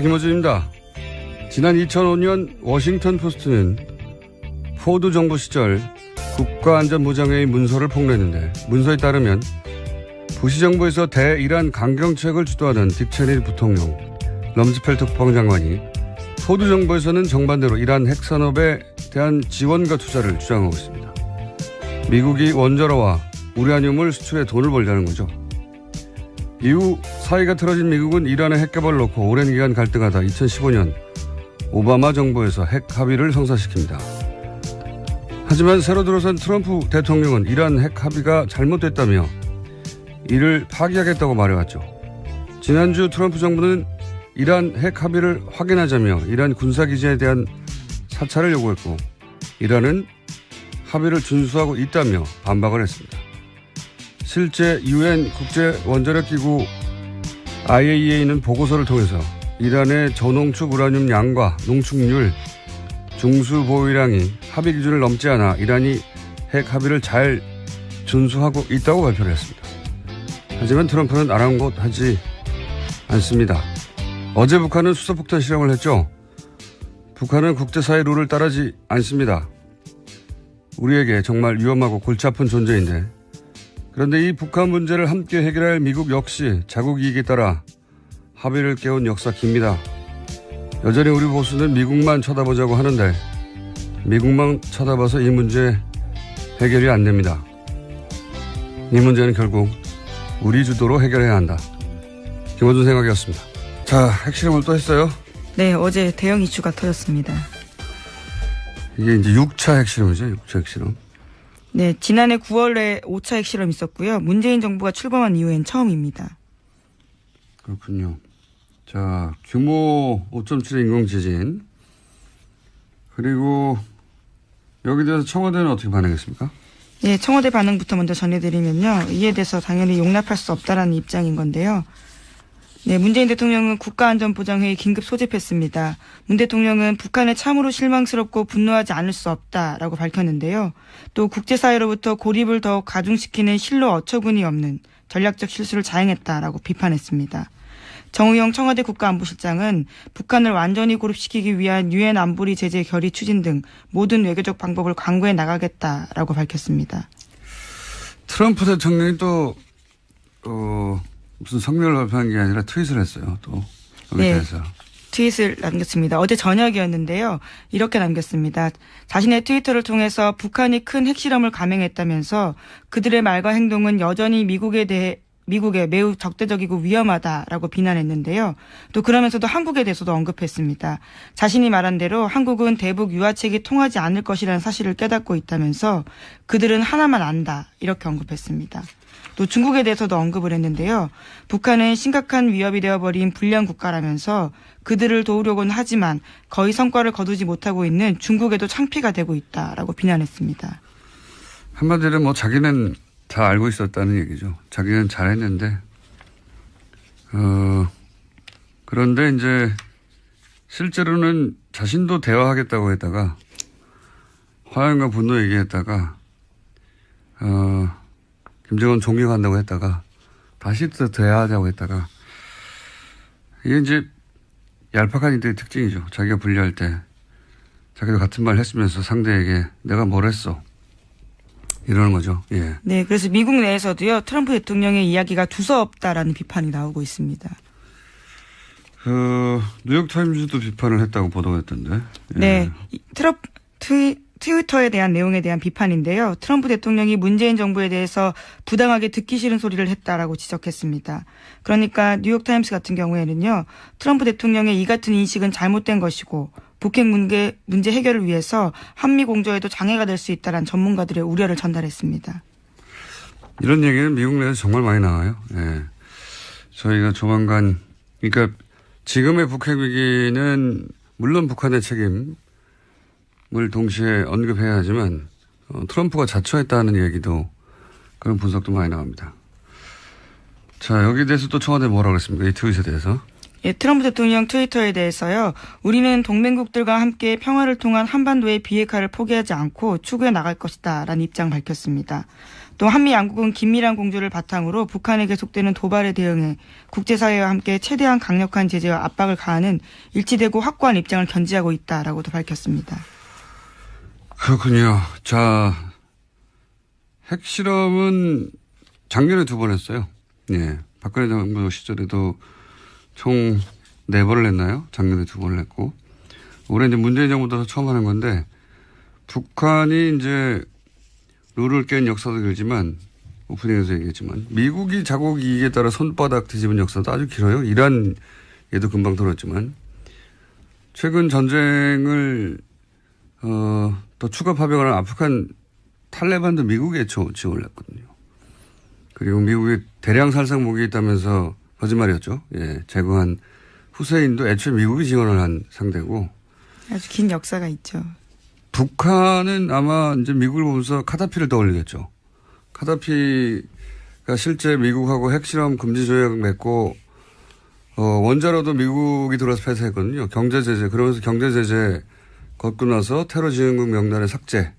김어준입니다. 지난 2005년 워싱턴 포스트는 포드 정부 시절 국가안전보장회의 문서를 폭로했는데, 문서에 따르면 부시 정부에서 대이란 강경책을 주도하던 딕 체니 부통령, 럼즈펠트 국방장관이 포드 정부에서는 정반대로 이란 핵산업에 대한 지원과 투자를 주장하고 있습니다. 미국이 원자로와 우라늄을 수출해 돈을 벌자는 거죠. 이후 사이가 틀어진 미국은 이란의 핵개발을 놓고 오랜 기간 갈등하다 2015년 오바마 정부에서 핵 합의를 성사시킵니다. 하지만 새로 들어선 트럼프 대통령은 이란 핵 합의가 잘못됐다며 이를 파기하겠다고 말해왔죠. 지난주 트럼프 정부는 이란 핵 합의를 확인하자며 이란 군사기지에 대한 사찰을 요구했고, 이란은 합의를 준수하고 있다며 반박을 했습니다. 실제 UN 국제원자력기구 IAEA는 보고서를 통해서 이란의 저농축 우라늄 양과 농축률, 중수 보유량이 합의 기준을 넘지 않아 이란이 핵 합의를 잘 준수하고 있다고 발표를 했습니다. 하지만 트럼프는 아랑곳하지 않습니다. 어제 북한은 수소폭탄 실험을 했죠. 북한은 국제사회 룰을 따르지 않습니다. 우리에게 정말 위험하고 골치 아픈 존재인데, 그런데 이 북한 문제를 함께 해결할 미국 역시 자국 이익에 따라 합의를 깨운 역사 깁니다. 여전히 우리 보수는 미국만 쳐다보자고 하는데 미국만 쳐다봐서 이 문제 해결이 안 됩니다. 이 문제는 결국 우리 주도로 해결해야 한다. 김어준 생각이었습니다. 자, 핵실험을 또 했어요? 네, 어제 대형 이슈가 터졌습니다. 이게 이제 6차 핵실험이죠, 6차 핵실험. 네, 지난해 9월에 5차 핵실험이 있었고요. 문재인 정부가 출범한 이후엔 처음입니다. 그렇군요. 자, 규모 5.7의 인공지진. 그리고 여기에 대해서 청와대는 어떻게 반응했습니까? 네, 청와대 반응부터 먼저 전해드리면요. 이에 대해서 당연히 용납할 수 없다라는 입장인 건데요. 네, 문재인 대통령은 국가안전보장회의 긴급 소집했습니다. 문 대통령은 북한에 참으로 실망스럽고 분노하지 않을 수 없다라고 밝혔는데요. 또 국제사회로부터 고립을 더욱 가중시키는 실로 어처구니 없는 전략적 실수를 자행했다라고 비판했습니다. 정우영 청와대 국가안보실장은 북한을 완전히 고립시키기 위한 유엔 안보리 제재 결의 추진 등 모든 외교적 방법을 강구해 나가겠다라고 밝혔습니다. 트럼프 대통령이 또 무슨 성명을 발표한 게 아니라 트윗을 했어요. 또 여기에 대해서. 트윗을 남겼습니다. 어제 저녁이었는데요. 이렇게 남겼습니다. 자신의 트위터를 통해서 북한이 큰 핵실험을 감행했다면서 그들의 말과 행동은 여전히 미국에 매우 적대적이고 위험하다라고 비난했는데요. 또 그러면서도 한국에 대해서도 언급했습니다. 자신이 말한 대로 한국은 대북 유화책이 통하지 않을 것이라는 사실을 깨닫고 있다면서 그들은 하나만 안다 이렇게 언급했습니다. 또 중국에 대해서도 언급을 했는데요. 북한은 심각한 위협이 되어버린 불량 국가라면서 그들을 도우려고는 하지만 거의 성과를 거두지 못하고 있는 중국에도 창피가 되고 있다라고 비난했습니다. 한마디로 뭐 자기는 다 알고 있었다는 얘기죠. 자기는 잘했는데 그런데 이제 실제로는 자신도 대화하겠다고 했다가 화양과 분노 얘기했다가 김정은 존경한다고 했다가 다시 또 대화하자고 했다가 이게 이제 얄팍한 이들의 특징이죠. 자기가 불리할 때 자기도 같은 말 했으면서 상대에게 내가 뭘 했어 이러는 거죠. 예. 네, 그래서 미국 내에서도요. 트럼프 대통령의 이야기가 두서없다라는 비판이 나오고 있습니다. 뉴욕타임즈도 비판을 했다고 보도했던데. 예. 네, 트위터에 대한 내용에 대한 비판인데요. 트럼프 대통령이 문재인 정부에 대해서 부당하게 듣기 싫은 소리를 했다라고 지적했습니다. 그러니까 뉴욕타임스 같은 경우에는요. 트럼프 대통령의 이 같은 인식은 잘못된 것이고 북핵 문제 해결을 위해서 한미 공조에도 장애가 될 수 있다는 전문가들의 우려를 전달했습니다. 이런 얘기는 미국 내에서 정말 많이 나와요. 예. 저희가 조만간 그러니까 지금의 북핵 위기는 물론 북한의 책임을 동시에 언급해야 하지만 트럼프가 자초했다는 얘기도 그런 분석도 많이 나옵니다. 자, 여기에 대해서 또 청와대 뭐라고 그랬습니까? 이 트윗에 대해서. 예, 트럼프 대통령 트위터에 대해서요. 우리는 동맹국들과 함께 평화를 통한 한반도의 비핵화를 포기하지 않고 추구해 나갈 것이다 라는 입장 밝혔습니다. 또 한미 양국은 긴밀한 공조를 바탕으로 북한에 계속되는 도발에 대응해 국제사회와 함께 최대한 강력한 제재와 압박을 가하는 일치되고 확고한 입장을 견지하고 있다라고도 밝혔습니다. 그렇군요. 자, 핵실험은 작년에 2번 했어요. 예. 박근혜 정부 시절에도 총 4번을 했나요? 작년에 2번을 했고. 올해 이제 문재인 정부 들어서 처음 하는 건데, 북한이 이제 룰을 깬 역사도 길지만, 오프닝에서 얘기했지만, 미국이 자국 이익에 따라 손바닥 뒤집은 역사도 아주 길어요. 이란에도 금방 들었지만, 최근 전쟁을, 또 추가 파병하는 아프간 탈레반도 미국에 지원을 했거든요. 그리고 미국에 대량 살상 무기 있다면서 거짓말이었죠. 예, 제거한 후세인도 애초에 미국이 지원을 한 상대고. 아주 긴 역사가 있죠. 북한은 아마 이제 미국을 보면서 카다피를 떠올리겠죠. 카다피가 실제 미국하고 핵실험 금지 조약 맺고, 원자로도 미국이 들어와서 폐쇄했거든요. 경제 제재. 그러면서 경제 제재 걷고 나서 테러 지원국 명단의 삭제.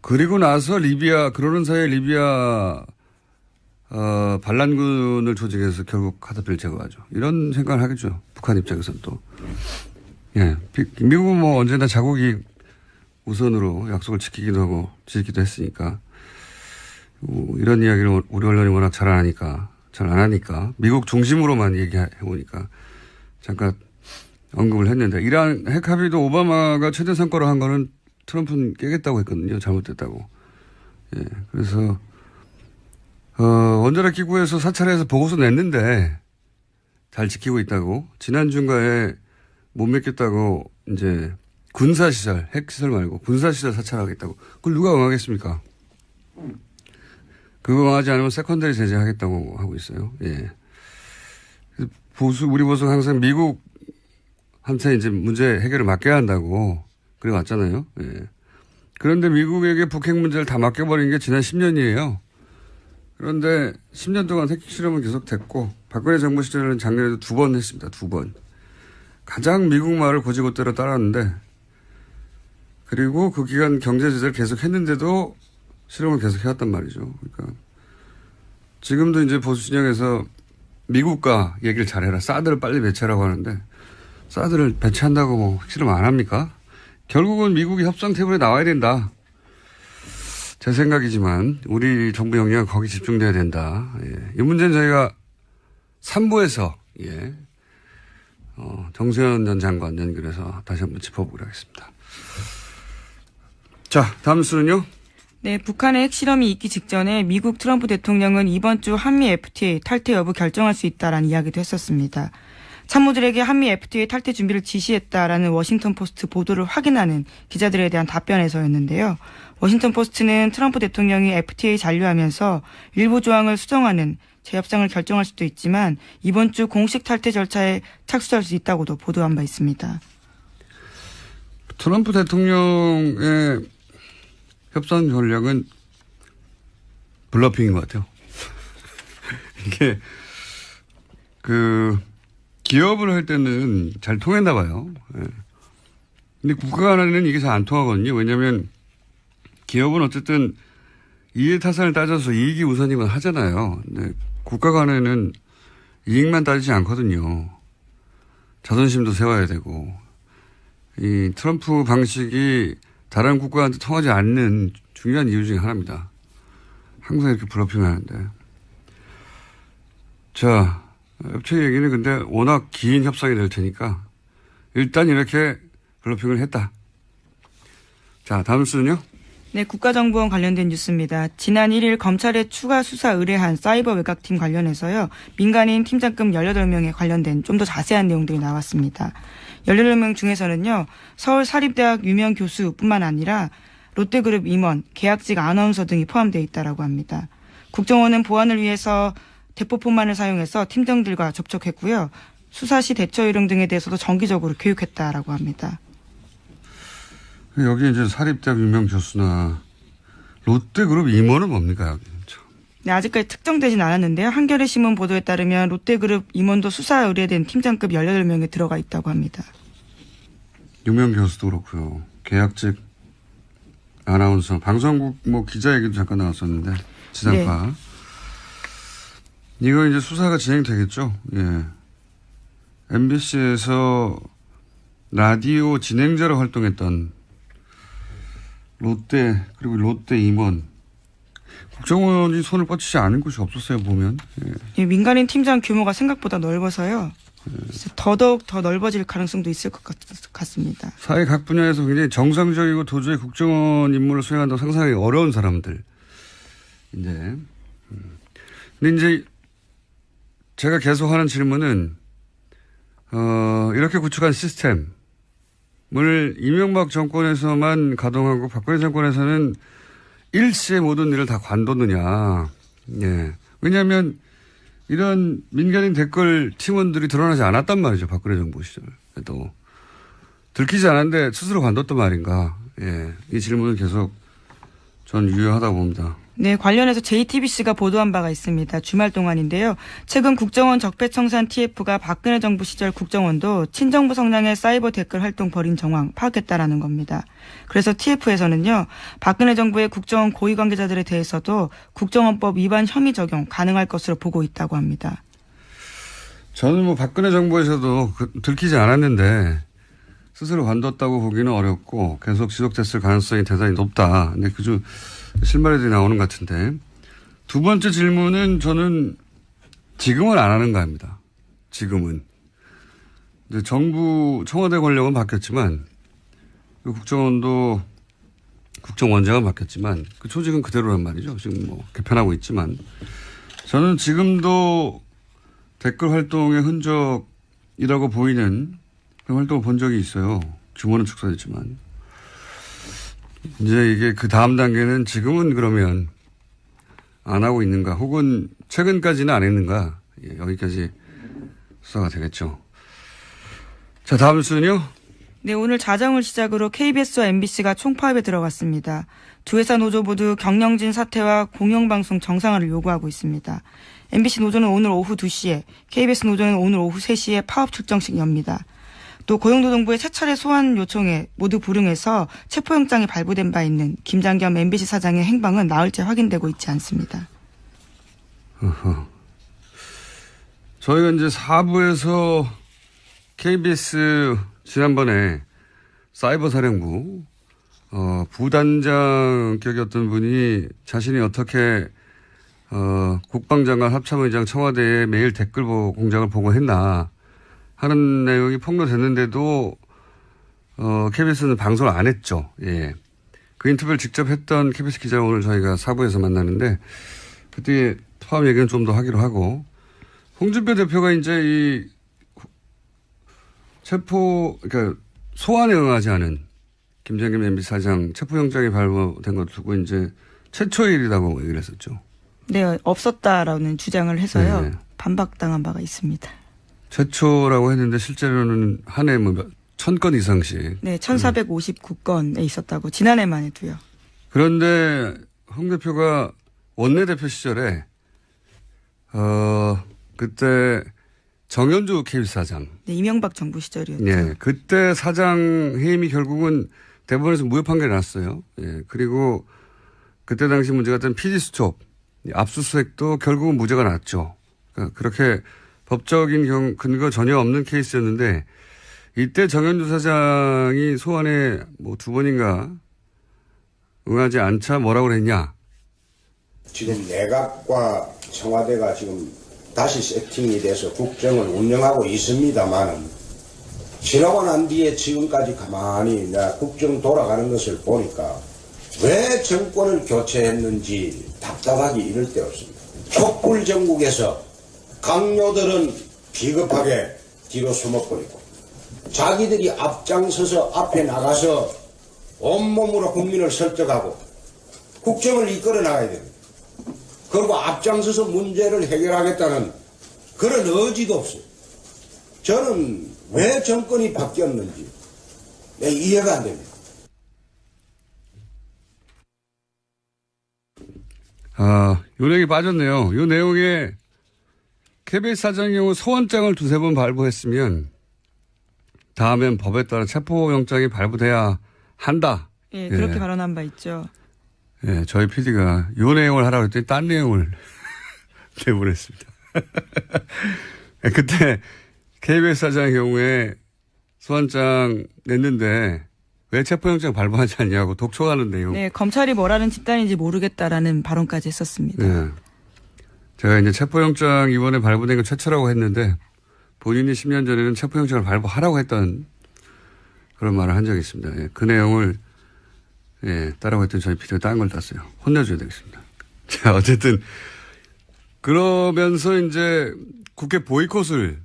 그리고 나서 리비아, 그러는 사이에 리비아, 반란군을 조직해서 결국 카다피를 제거하죠. 이런 생각을 하겠죠. 북한 입장에서는 또. 예. 미국은 뭐 언제나 자국이 우선으로 약속을 지키기도 하고 지키기도 했으니까. 이런 이야기를 우리 언론이 워낙 잘 안 하니까. 미국 중심으로만 얘기해보니까. 잠깐 언급을 했는데. 이란 핵 합의도 오바마가 최대 성과로 한 거는 트럼프는 깨겠다고 했거든요. 잘못됐다고. 예. 그래서, 원자력 기구에서 사찰해서 보고서 냈는데 잘 지키고 있다고. 지난 중가에 못 믿겠다고 이제 군사시설, 핵시설 말고 군사시설 사찰하겠다고. 그걸 누가 응하겠습니까? 그거 응하지 않으면 세컨더리 제재하겠다고 하고 있어요. 예. 우리 보수 항상 미국한테 이제 문제 해결을 맡겨야 한다고 그래 왔잖아요. 예. 그런데 미국에게 북핵 문제를 다 맡겨버린 게 지난 10년이에요. 그런데 10년 동안 핵실험은 계속됐고 박근혜 정부 시절에는 작년에도 2번 했습니다. 2번. 가장 미국 말을 고지고대로 따랐는데 그리고 그 기간 경제 제재를 계속 했는데도 실험을 계속 해왔단 말이죠. 그러니까 지금도 이제 보수 진영에서 미국과 얘기를 잘해라. 사드를 빨리 배치하라고 하는데 사드를 배치한다고 뭐 핵실험 안 합니까? 결국은 미국이 협상 테이블에 나와야 된다. 제 생각이지만 우리 정부 역량은 거기 집중돼야 된다. 예. 이 문제는 저희가 3부에서 예. 정세현 전 장관 연결해서 다시 한번 짚어보기로 하겠습니다. 자, 다음 수는요. 네, 북한의 핵실험이 있기 직전에 미국 트럼프 대통령은 이번 주 한미 FTA 탈퇴 여부 결정할 수 있다라는 이야기도 했었습니다. 참모들에게 한미 FTA 탈퇴 준비를 지시했다라는 워싱턴 포스트 보도를 확인하는 기자들에 대한 답변에서였는데요. 워싱턴 포스트는 트럼프 대통령이 FTA 잔류하면서 일부 조항을 수정하는 재협상을 결정할 수도 있지만 이번 주 공식 탈퇴 절차에 착수할 수 있다고도 보도한 바 있습니다. 트럼프 대통령의 협상 전략은 블러핑인 것 같아요. 이게 기업을 할 때는 잘 통했나 봐요. 예. 근데 국가 간에는 이게 잘 안 통하거든요. 왜냐하면 기업은 어쨌든 이해타산을 따져서 이익이 우선이면 하잖아요. 근데 국가 간에는 이익만 따지지 않거든요. 자존심도 세워야 되고. 이 트럼프 방식이 다른 국가한테 통하지 않는 중요한 이유 중에 하나입니다. 항상 이렇게 블러핑을 하는데. 자, FTA 얘기는 근데 워낙 긴 협상이 될 테니까 일단 이렇게 블러핑을 했다. 자, 다음 수는요? 네, 국가정보원 관련된 뉴스입니다. 지난 1일 검찰에 추가 수사 의뢰한 사이버 외곽팀 관련해서요. 민간인 팀장급 18명에 관련된 좀 더 자세한 내용들이 나왔습니다. 18명 중에서는요. 서울사립대학 유명 교수뿐만 아니라 롯데그룹 임원, 계약직 아나운서 등이 포함되어 있다고 합니다. 국정원은 보안을 위해서 대포폰만을 사용해서 팀장들과 접촉했고요. 수사 시 대처 요령 등에 대해서도 정기적으로 교육했다라고 합니다. 여기 이제 사립대학 유명 교수나 롯데그룹 임원은 뭡니까 여기? 네, 아직까지 특정되진 않았는데요. 한겨레 신문 보도에 따르면 롯데그룹 임원도 수사 의뢰된 팀장급 18명에 들어가 있다고 합니다. 유명 교수도 그렇고요. 계약직 아나운서, 방송국 기자 얘기도 잠깐 나왔었는데, 지상파. 네. 이거 이제 수사가 진행되겠죠? 예. MBC에서 라디오 진행자로 활동했던 롯데, 그리고 롯데 임원. 국정원이 손을 뻗치지 않은 곳이 없었어요, 보면. 예. 민간인 팀장 규모가 생각보다 넓어서요. 더더욱 더 넓어질 가능성도 있을 것 같습니다. 사회 각 분야에서 굉장히 정상적이고 도저히 국정원 임무를 수행한다고 상상하기 어려운 사람들. 근데 이제 제가 계속 하는 질문은, 이렇게 구축한 시스템을 이명박 정권에서만 가동하고 박근혜 정권에서는 일시에 모든 일을 다 관뒀느냐. 예. 왜냐하면 이런 민간인 댓글 팀원들이 드러나지 않았단 말이죠. 박근혜 정부 시절에도. 들키지 않았는데 스스로 관뒀단 말인가. 예. 이 질문은 계속 전 유효하다고 봅니다. 네, 관련해서 JTBC가 보도한 바가 있습니다. 주말 동안인데요. 최근 국정원 적폐청산 TF가 박근혜 정부 시절 국정원도 친정부 성향의 사이버 댓글 활동 벌인 정황 파악했다라는 겁니다. 그래서 TF에서는요, 박근혜 정부의 국정원 고위 관계자들에 대해서도 국정원법 위반 혐의 적용 가능할 것으로 보고 있다고 합니다. 저는 박근혜 정부에서도 들키지 않았는데 스스로 관뒀다고 보기는 어렵고 계속 지속됐을 가능성이 대단히 높다. 근데 그중 실마리들이 나오는 것 같은데. 두 번째 질문은 저는 지금은 안 하는가 합니다. 지금은. 이제 정부 청와대 권력은 바뀌었지만 국정원도 국정원장은 바뀌었지만 그 조직은 그대로란 말이죠. 지금 개편하고 있지만 저는 지금도 댓글 활동의 흔적이라고 보이는 그런 활동을 본 적이 있어요. 규모는 축소됐지만. 이제 이게 그 다음 단계는 지금은 그러면 안 하고 있는가 혹은 최근까지는 안 했는가. 예, 여기까지 수사가 되겠죠. 자, 다음 순요. 네, 오늘 자정을 시작으로 KBS와 MBC가 총파업에 들어갔습니다. 두 회사 노조 모두 경영진 사퇴와 공영방송 정상화를 요구하고 있습니다. MBC 노조는 오늘 오후 2시에, KBS 노조는 오늘 오후 3시에 파업 출정식 엽니다. 또 고용노동부의 세 차례 소환 요청에 모두 불응해서 체포영장이 발부된 바 있는 김장겸 MBC 사장의 행방은 나흘째 확인되고 있지 않습니다. 저희가 이제 4부에서 KBS 지난번에 사이버 사령부 부단장격이었던 분이 자신이 어떻게 국방장관 합참의장 청와대에 매일 댓글 공작을 보고했나 하는 내용이 폭로됐는데도 KBS는 방송을 안 했죠. 예. 그 인터뷰를 직접 했던 KBS 기자를 오늘 저희가 4부에서 만나는데 그때 파업 얘기는 좀 더 하기로 하고 홍준표 대표가 이제 이 그러니까 소환에 응하지 않은 김장겸 MBC 사장 체포영장이 발부된 것 두고 이제 최초의 일이라고 얘기를 했었죠. 네, 없었다라는 주장을 해서요. 네. 반박당한 바가 있습니다. 최초라고 했는데 실제로는 한 해 1000건 이상씩. 네, 1459건에 있었다고 지난해만 해도요. 그런데 홍 대표가 원내대표 시절에 그때 정현주 KBS 사장. 네, 이명박 정부 시절이었죠. 네, 그때 사장 해임이 결국은 대법원에서 무효 판결이 났어요. 예, 그리고 그때 당시 문제가 됐던 PD수첩 압수수색도 결국은 무죄가 났죠. 그러니까 그렇게 법적인 근거 전혀 없는 케이스였는데 이때 정현주 사장이 소환에 2번인가 응하지 않자 뭐라고 그랬냐. 지금 내각과 청와대가 지금 다시 세팅이 돼서 국정을 운영하고 있습니다만은 지나고 난 뒤에 지금까지 가만히 국정 돌아가는 것을 보니까 왜 정권을 교체했는지 답답하기 이를 데 없습니다. 촛불 정국에서 강요들은 비겁하게 뒤로 숨어버리고 자기들이 앞장서서 앞에 나가서 온몸으로 국민을 설득하고 국정을 이끌어 나가야 됩니다. 그리고 앞장서서 문제를 해결하겠다는 그런 의지도 없어요. 저는 왜 정권이 바뀌었는지 이해가 안 됩니다. 요 내용이 빠졌네요. 요 내용에 KBS 사장의 경우 소환장을 2-3번 발부했으면 다음엔 법에 따라 체포영장이 발부돼야 한다. 예, 그렇게 예. 발언한 바 있죠. 예, 저희 PD가 요 내용을 하라고 했더니 딴 내용을 내보냈습니다. 그때 KBS 사장의 경우에 소환장 냈는데 왜 체포영장 발부하지 않냐고 독촉하는 내용. 네, 검찰이 뭐라는 집단인지 모르겠다라는 발언까지 했었습니다. 네. 제가 이제 체포영장 이번에 발부된 건 최초라고 했는데 본인이 10년 전에는 체포영장을 발부하라고 했던 그런 말을 한 적이 있습니다. 예, 그 내용을 따라고 했더니 저희 PD가 딴 걸 땄어요. 혼내줘야 되겠습니다. 자, 어쨌든 그러면서 이제 국회 보이콧을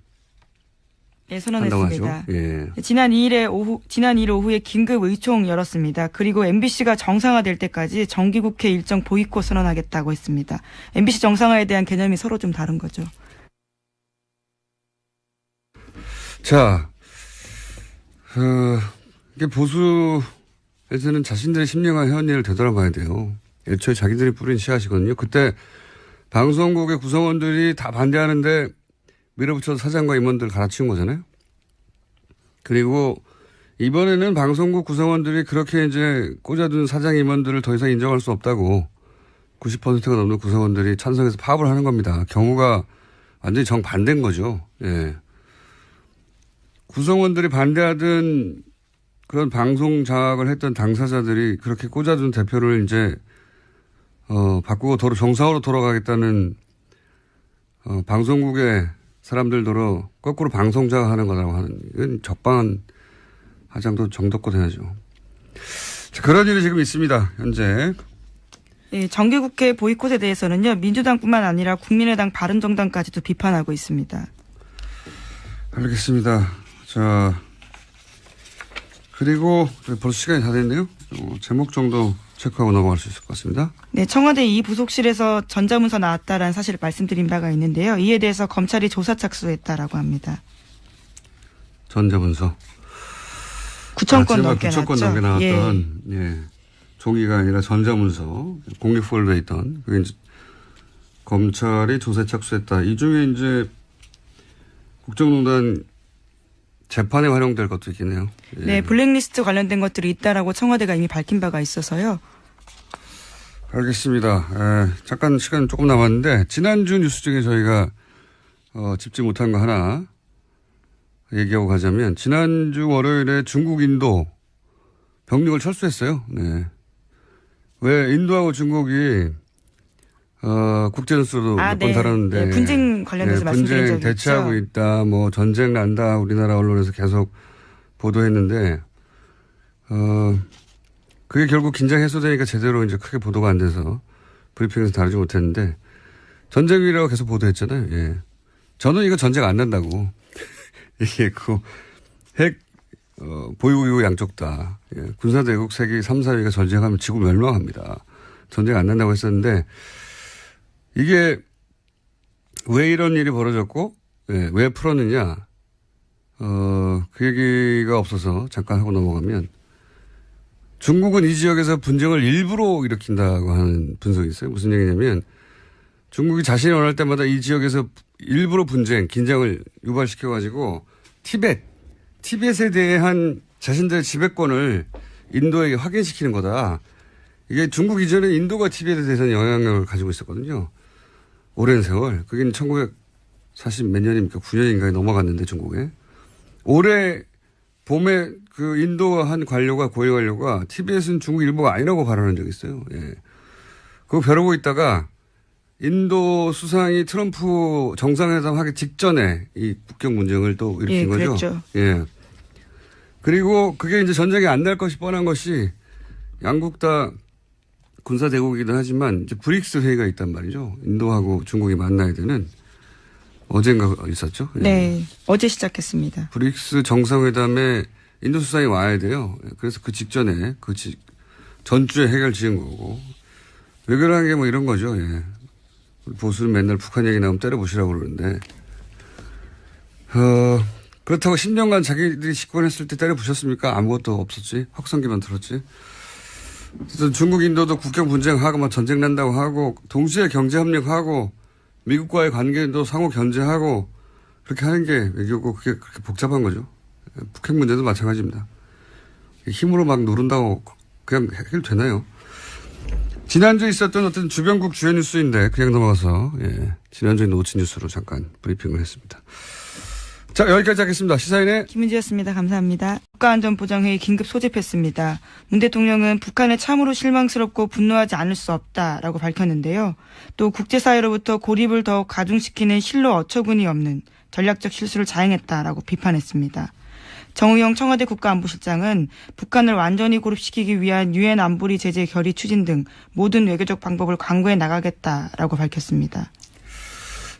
예, 한다고 선언했습니다. 하죠. 예. 지난 2일 오후에 긴급 의총 열었습니다. 그리고 MBC가 정상화될 때까지 정기국회 일정 보이콧 선언하겠다고 했습니다. MBC 정상화에 대한 개념이 서로 좀 다른 거죠. 자, 이게 보수에서는 자신들의 심령과 현리를 되돌아봐야 돼요. 애초에 자기들이 뿌린 씨앗이거든요. 그때 방송국의 구성원들이 다 반대하는데 밀어붙여서 사장과 임원들 갈아치운 거잖아요. 그리고 이번에는 방송국 구성원들이 그렇게 이제 꽂아둔 사장 임원들을 더 이상 인정할 수 없다고 90%가 넘는 구성원들이 찬성해서 파업을 하는 겁니다. 경우가 완전히 정반대인 거죠. 예. 구성원들이 반대하던 그런 방송 장악을 했던 당사자들이 그렇게 꽂아둔 대표를 이제 바꾸고 정상으로 돌아가겠다는 방송국의 사람들도로 거꾸로 방송 장악하는 거라고 하는 이건 적반한 정도껏 해야죠. 자, 그런 일이 지금 있습니다. 현재. 예, 정기국회 보이콧에 대해서는요. 민주당뿐만 아니라 국민의당 바른정당까지도 비판하고 있습니다. 알겠습니다. 자, 그리고 벌써 시간이 다 됐네요. 제목 정도 체크하고 넘어갈 수 있을 것 같습니다. 네, 청와대 이 부속실에서 전자문서 나왔다라는 사실을 말씀드린 바가 있는데요. 이에 대해서 검찰이 조사 착수했다라고 합니다. 전자문서. 9천 건 넘게 9천 건 나왔죠. 넘게 예. 나왔던 종이가 아니라 전자문서 공개 폴더에 있던 그게 이제 검찰이 조사에 착수했다. 이 중에 이제 국정농단 재판에 활용될 것도 있긴 해요. 예. 네, 블랙리스트 관련된 것들이 있다라고 청와대가 이미 밝힌 바가 있어서요. 알겠습니다. 잠깐 시간 조금 남았는데 지난주 뉴스 중에 저희가 짚지 못한 거 하나 얘기하고 가자면 지난주 월요일에 중국 인도 병력을 철수했어요. 네. 왜 인도하고 중국이 국제뉴스로도 몇 번 다뤘는데 네, 분쟁 관련돼서 말씀드린 적이 분쟁 대치하고 있죠. 있다. 뭐 전쟁 난다. 우리나라 언론에서 계속 보도했는데 그게 결국 긴장 해소되니까 제대로 이제 크게 보도가 안 돼서 브리핑에서 다루지 못했는데 전쟁이라고 계속 보도했잖아요. 예. 저는 이거 전쟁 안 난다고 얘기했고 핵 보유고 이후 양쪽 다 군사대국 세계 3, 4위가 전쟁하면 지구 멸망합니다. 전쟁 안 난다고 했었는데 이게 왜 이런 일이 벌어졌고 왜 풀었느냐 그 얘기가 없어서 잠깐 하고 넘어가면 중국은 이 지역에서 분쟁을 일부러 일으킨다고 하는 분석이 있어요. 무슨 얘기냐면 중국이 자신이 원할 때마다 이 지역에서 일부러 분쟁, 긴장을 유발시켜가지고 티벳에 대한 자신들의 지배권을 인도에게 확인시키는 거다. 이게 중국 이전에 인도가 티벳에 대해서는 영향력을 가지고 있었거든요. 오랜 세월. 그게 1940 몇 년입니까? 9년인가에 넘어갔는데 중국에. 올해 봄에 그 인도 한 관료가 고위 관료가 티벳은 중국 일부가 아니라고 발언한 적이 있어요. 예. 그거 벼르고 있다가 인도 수상이 트럼프 정상회담 하기 직전에 이 국경 문제를 또 일으킨 거죠. 그랬죠. 예. 그리고 그게 이제 전쟁이 안 날 것이 뻔한 것이 양국 다 군사 대국이긴 하지만 이제 브릭스 회의가 있단 말이죠. 인도하고 중국이 만나야 되는 어젠가 있었죠. 예. 네, 어제 시작했습니다. 브릭스 정상회담에 인도 수상이 와야 돼요. 그래서 그 직전에 전주에 해결 지은 거고 외교라는 게 뭐 이런 거죠. 예. 보수는 맨날 북한 얘기 나오면 때려보시라고 그러는데 그렇다고 10년간 자기들이 집권했을 때 때려부셨습니까? 아무것도 없었지. 확성기만 들었지. 그래서 중국 인도도 국경 분쟁하고 막 전쟁 난다고 하고 동시에 경제협력하고 미국과의 관계도 상호 견제하고 그렇게 하는 게 외교고 그게 그렇게 복잡한 거죠. 북핵 문제도 마찬가지입니다. 힘으로 막 누른다고 그냥 해결되나요? 지난주에 있었던 어떤 주변국 주요 뉴스인데 그냥 넘어가서 지난주에 노치 뉴스로 잠깐 브리핑을 했습니다. 자, 여기까지 하겠습니다. 시사인의 김은지였습니다. 감사합니다. 국가안전보장회의 긴급 소집했습니다. 문 대통령은 북한에 참으로 실망스럽고 분노하지 않을 수 없다라고 밝혔는데요. 또 국제사회로부터 고립을 더욱 가중시키는 실로 어처구니 없는 전략적 실수를 자행했다라고 비판했습니다. 정우영 청와대 국가안보실장은 북한을 완전히 고립시키기 위한 유엔 안보리 제재 결의 추진 등 모든 외교적 방법을 강구해 나가겠다라고 밝혔습니다.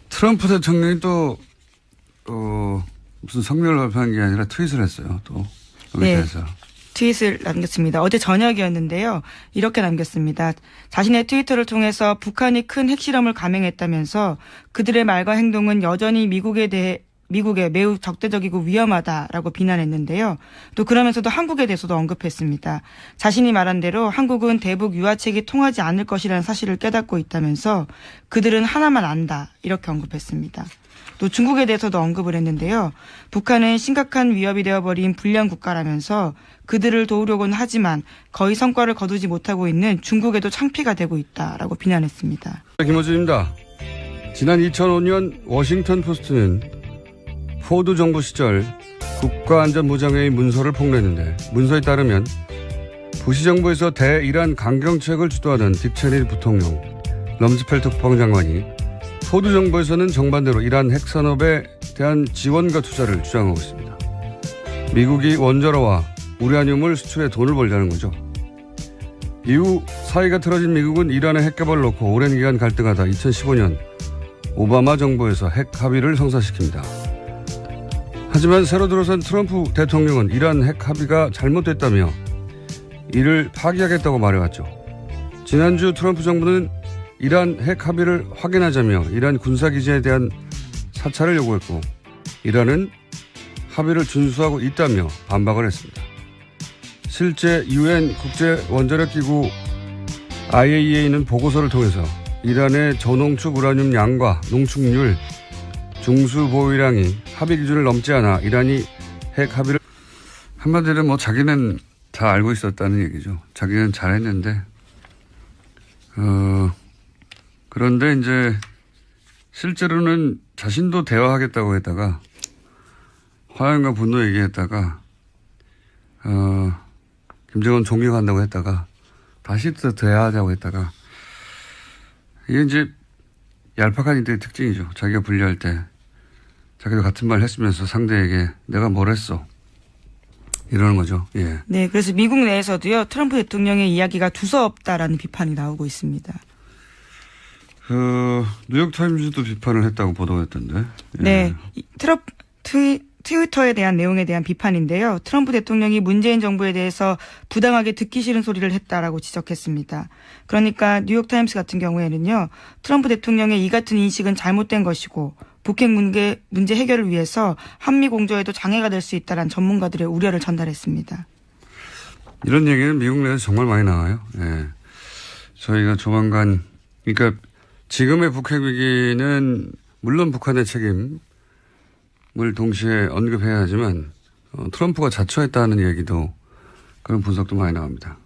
트럼프 대통령이 또 무슨 성명을 발표한 게 아니라 트윗을 했어요. 또 여기에 대해서. 트윗을 남겼습니다. 어제 저녁이었는데요. 이렇게 남겼습니다. 자신의 트위터를 통해서 북한이 큰 핵실험을 감행했다면서 그들의 말과 행동은 여전히 미국에 매우 적대적이고 위험하다라고 비난했는데요. 또 그러면서도 한국에 대해서도 언급했습니다. 자신이 말한 대로 한국은 대북 유화책이 통하지 않을 것이라는 사실을 깨닫고 있다면서 그들은 하나만 안다 이렇게 언급했습니다. 또 중국에 대해서도 언급을 했는데요. 북한은 심각한 위협이 되어버린 불량 국가라면서 그들을 도우려고는 하지만 거의 성과를 거두지 못하고 있는 중국에도 창피가 되고 있다라고 비난했습니다. 김호준입니다. 지난 2005년 워싱턴 포스트는 포드 정부 시절 국가안전보장회의 문서를 폭로했는데 문서에 따르면 부시 정부에서 대이란 강경책을 주도하던 딕 체니 부통령, 럼즈펠트 국방장관이 포드 정부에서는 정반대로 이란 핵산업에 대한 지원과 투자를 주장하고 있습니다. 미국이 원자로와 우라늄을 수출해 돈을 벌자는 거죠. 이후 사이가 틀어진 미국은 이란의 핵개발을 놓고 오랜 기간 갈등하다 2015년 오바마 정부에서 핵 합의를 성사시킵니다. 하지만 새로 들어선 트럼프 대통령은 이란 핵 합의가 잘못됐다며 이를 파기하겠다고 말해왔죠. 지난주 트럼프 정부는 이란 핵 합의를 확인하자며 이란 군사기지에 대한 사찰을 요구했고 이란은 합의를 준수하고 있다며 반박을 했습니다. 실제 유엔 국제원자력기구 IAEA는 보고서를 통해서 이란의 저농축 우라늄 양과 농축률, 중수 보유량이 합의 기준을 넘지 않아 이란이 핵 합의를 한마디로 자기는 다 알고 있었다는 얘기죠. 자기는 잘했는데 그런데 이제 실제로는 자신도 대화하겠다고 했다가 화염과 분노 얘기했다가 김정은 존경한다고 했다가 다시 또 대화하자고 했다가 이게 이제 얄팍한 인들의 특징이죠. 자기가 불리할 때 자기도 같은 말 했으면서 상대에게 내가 뭘 했어 이러는 거죠. 예. 네, 그래서 미국 내에서도요 트럼프 대통령의 이야기가 두서없다라는 비판이 나오고 있습니다. 뉴욕타임즈도 비판을 했다고 보도했던데. 예. 네, 트위터에 대한 내용에 대한 비판인데요. 트럼프 대통령이 문재인 정부에 대해서 부당하게 듣기 싫은 소리를 했다라고 지적했습니다. 그러니까 뉴욕타임스 같은 경우에는요. 트럼프 대통령의 이 같은 인식은 잘못된 것이고 북핵 문제 해결을 위해서 한미 공조에도 장애가 될 수 있다는 전문가들의 우려를 전달했습니다. 이런 얘기는 미국 내에서 정말 많이 나와요. 예. 저희가 조만간 그러니까 지금의 북핵 위기는 물론 북한의 책임을 동시에 언급해야 하지만 트럼프가 자초했다는 얘기도 그런 분석도 많이 나옵니다.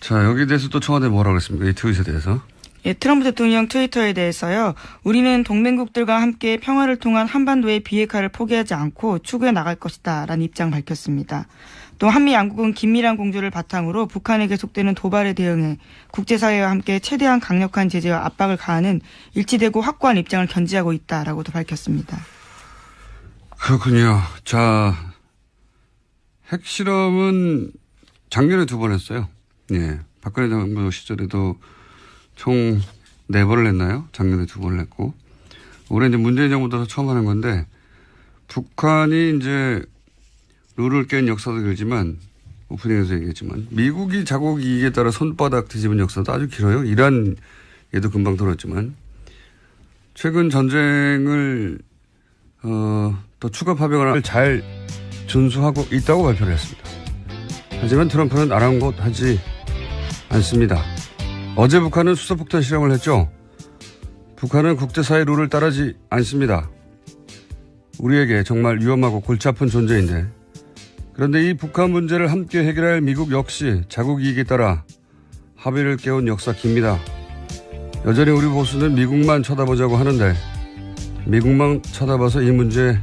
자, 여기에 대해서 또 청와대 뭐라고 그랬습니까? 이 트윗에 대해서. 예, 트럼프 대통령 트위터에 대해서요. 우리는 동맹국들과 함께 평화를 통한 한반도의 비핵화를 포기하지 않고 추구해 나갈 것이다 라는 입장 밝혔습니다. 또 한미 양국은 긴밀한 공조를 바탕으로 북한에 계속되는 도발에 대응해 국제사회와 함께 최대한 강력한 제재와 압박을 가하는 일치되고 확고한 입장을 견지하고 있다라고도 밝혔습니다. 그렇군요. 자, 핵실험은 작년에 2번 했어요. 예. 박근혜 정부 시절에도 총 4번을 했나요? 작년에 2번을 했고. 올해 이제 문재인 정부 들어서 처음 하는 건데, 북한이 이제 룰을 깬 역사도 길지만, 오프닝에서 얘기했지만, 미국이 자국 이익에 따라 손바닥 뒤집은 역사도 아주 길어요. 이란 얘도 금방 들었지만, 최근 전쟁을, 또 추가 파병을 잘 준수하고 있다고 발표를 했습니다. 하지만 트럼프는 아랑곳하지 않습니다. 어제 북한은 수소폭탄 실험을 했죠. 북한은 국제사회 룰을 따르지 않습니다. 우리에게 정말 위험하고 골치 아픈 존재인데 그런데 이 북한 문제를 함께 해결할 미국 역시 자국 이익에 따라 합의를 깨운 역사 깁니다. 여전히 우리 보수는 미국만 쳐다보자고 하는데 미국만 쳐다봐서 이 문제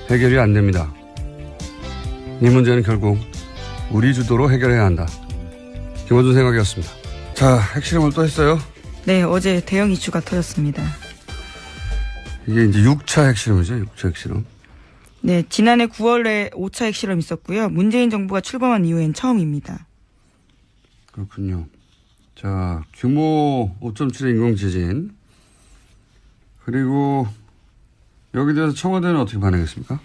해결이 안 됩니다. 이 문제는 결국 우리 주도로 해결해야 한다. 김어준 생각이었습니다. 자, 핵실험을 또 했어요? 네, 어제 대형 이슈가 터졌습니다. 이게 이제 6차 핵실험이죠. 6차 핵실험. 네, 지난해 9월에 5차 핵실험이 있었고요. 문재인 정부가 출범한 이후엔 처음입니다. 그렇군요. 자, 규모 5.7의 인공지진. 그리고 여기에 대해서 청와대는 어떻게 반응했습니까?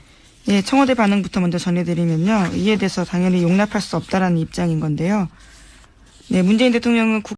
예, 청와대 반응부터 먼저 전해드리면요. 이에 대해서 당연히 용납할 수 없다라는 입장인 건데요. 네, 문재인 대통령은